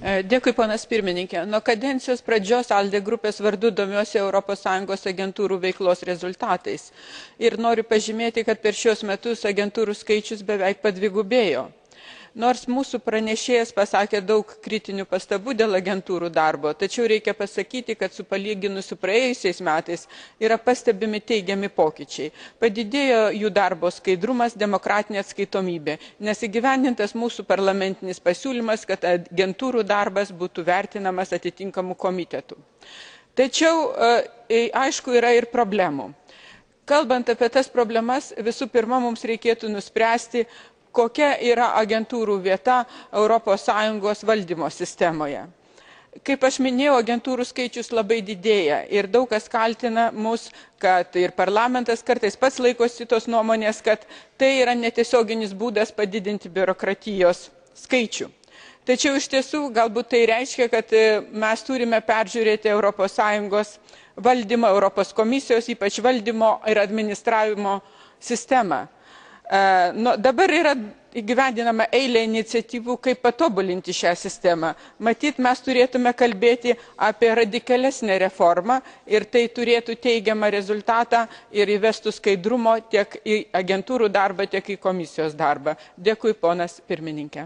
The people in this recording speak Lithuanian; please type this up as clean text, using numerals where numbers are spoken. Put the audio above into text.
Dėkui, ponas pirmininkė. Nuo kadencijos pradžios ALDE grupės vardu domiuosi ES agentūrų veiklos rezultatais. Ir noriu pažymėti, kad per šios metus agentūrų skaičius beveik padvigubėjo. Nors mūsų pranešėjas pasakė daug kritinių pastabų dėl agentūrų darbo, tačiau reikia pasakyti, kad palyginus su praėjusiais metais yra pastebimi teigiami pokyčiai. Padidėjo jų darbo skaidrumas, demokratinė atskaitomybė, nes įgyvendintas mūsų parlamentinis pasiūlymas, kad agentūrų darbas būtų vertinamas atitinkamų komitetų. Tačiau, aišku, yra ir problemų. Kalbant apie tas problemas, visų pirma, mums reikėtų nuspręsti, kokia yra agentūrų vieta ES valdymo sistemoje. Kaip aš minėjau, agentūrų skaičius labai didėja ir daug kas kaltina mus, kad ir parlamentas kartais pats laikosi tos nuomonės, kad tai yra netiesioginis būdas padidinti biurokratijos skaičių. Tačiau iš tiesų galbūt tai reiškia, kad mes turime peržiūrėti ES valdymo, Europos komisijos, ypač valdymo ir administravimo sistemą. Dabar yra įgyvendinama eilė iniciatyvų, kaip patobulinti šią sistemą. Matyt, mes turėtume kalbėti apie radikalesnę reformą ir tai turėtų teigiamą rezultatą ir įvestų skaidrumo tiek į agentūrų darbą, tiek į komisijos darbą. Dėkui, ponas pirmininkė.